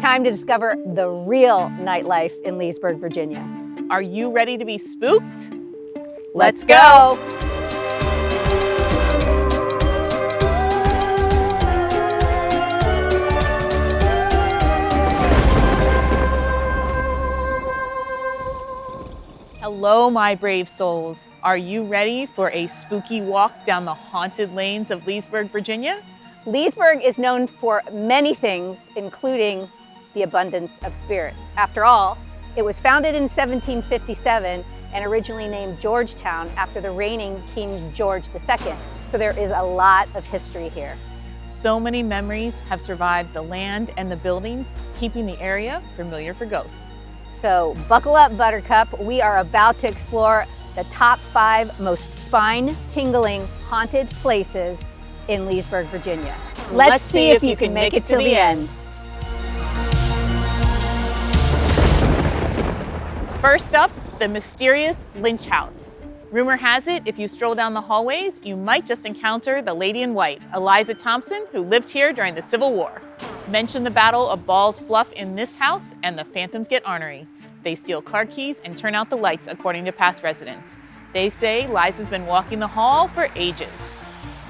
time to discover the real nightlife in Leesburg, Virginia. Are you ready to be spooked? Let's go! Hello, my brave souls. Are you ready for a spooky walk down the haunted lanes of Leesburg, Virginia? Leesburg is known for many things, including the abundance of spirits. After all, it was founded in 1757 and originally named Georgetown after the reigning King George II. So there is a lot of history here. So many memories have survived the land and the buildings, keeping the area familiar for ghosts. So buckle up, Buttercup. We are about to explore the top 5 most spine-tingling haunted places in Leesburg, Virginia. Let's see if you can make it to the end. First up, the mysterious Lynch House. Rumor has it, if you stroll down the hallways, you might just encounter the lady in white, Eliza Thompson, who lived here during the Civil War. Mention the Battle of Ball's Bluff in this house, and the phantoms get ornery. They steal car keys and turn out the lights, according to past residents. They say Liza's been walking the hall for ages.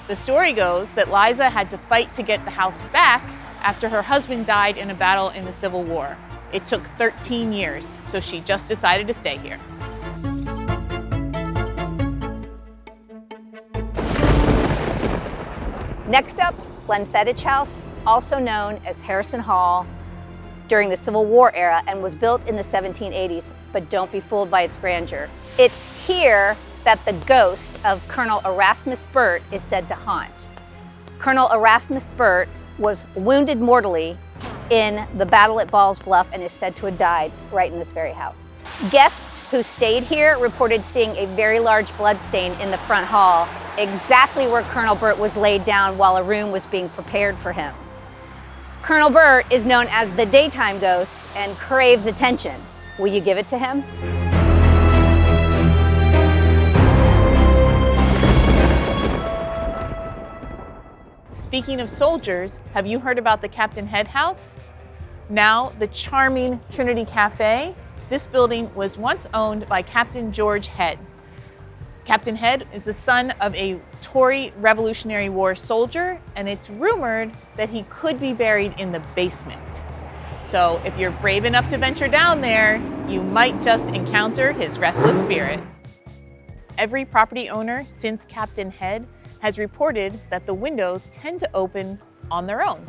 The story goes that Liza had to fight to get the house back after her husband died in a battle in the Civil War. It took 13 years, so she just decided to stay here. Next up, Glen House, also known as Harrison Hall, during the Civil War era and was built in the 1780s, but don't be fooled by its grandeur. It's here that the ghost of Colonel Erasmus Burt is said to haunt. Colonel Erasmus Burt was wounded mortally in the battle at Ball's Bluff and is said to have died right in this very house. Guests who stayed here reported seeing a very large blood stain in the front hall, exactly where Colonel Burt was laid down while a room was being prepared for him. Colonel Burt is known as the daytime ghost and craves attention. Will you give it to him? Speaking of soldiers, have you heard about the Captain Head House? Now the charming Trinity Cafe. This building was once owned by Captain George Head. Captain Head is the son of a Tory Revolutionary War soldier, and it's rumored that he could be buried in the basement. So if you're brave enough to venture down there, you might just encounter his restless spirit. Every property owner since Captain Head has reported that the windows tend to open on their own.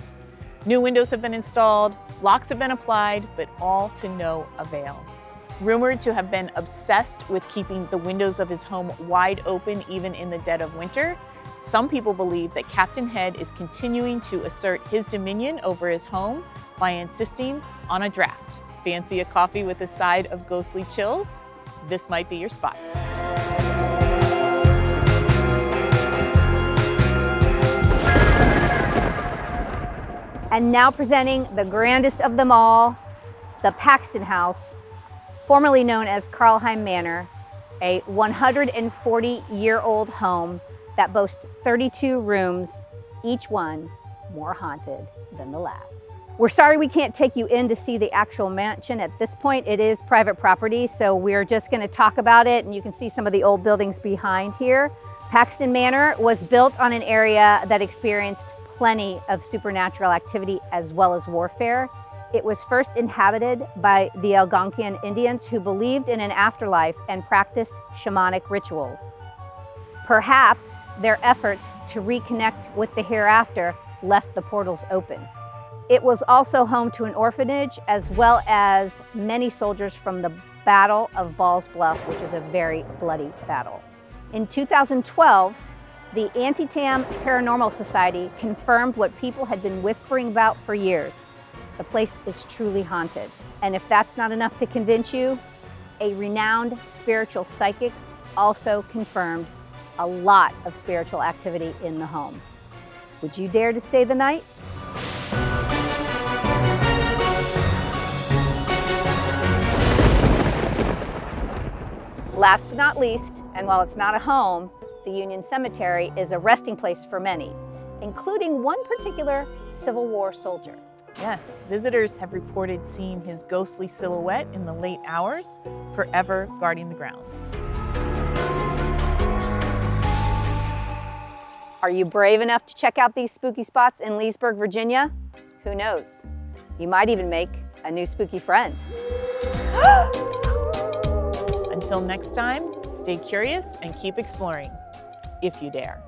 New windows have been installed, locks have been applied, but all to no avail. Rumored to have been obsessed with keeping the windows of his home wide open even in the dead of winter, some people believe that Captain Head is continuing to assert his dominion over his home by insisting on a draft. Fancy a coffee with a side of ghostly chills? This might be your spot. And now presenting the grandest of them all, the Paxton House, formerly known as Carlheim Manor, a 140-year-old home that boasts 32 rooms, each one more haunted than the last. We're sorry we can't take you in to see the actual mansion. At this point, it is private property, so we're just going to talk about it, and you can see some of the old buildings behind here. Paxton Manor was built on an area that experienced plenty of supernatural activity as well as warfare. It was first inhabited by the Algonquian Indians who believed in an afterlife and practiced shamanic rituals. Perhaps their efforts to reconnect with the hereafter left the portals open. It was also home to an orphanage as well as many soldiers from the Battle of Ball's Bluff, which is a very bloody battle. In 2012, the Antietam Paranormal Society confirmed what people had been whispering about for years. The place is truly haunted. And if that's not enough to convince you, a renowned spiritual psychic also confirmed a lot of spiritual activity in the home. Would you dare to stay the night? Last but not least, and while it's not a home, the Union Cemetery is a resting place for many, including one particular Civil War soldier. Yes, visitors have reported seeing his ghostly silhouette in the late hours, forever guarding the grounds. Are you brave enough to check out these spooky spots in Leesburg, Virginia? Who knows? You might even make a new spooky friend. Until next time, stay curious and keep exploring, if you dare.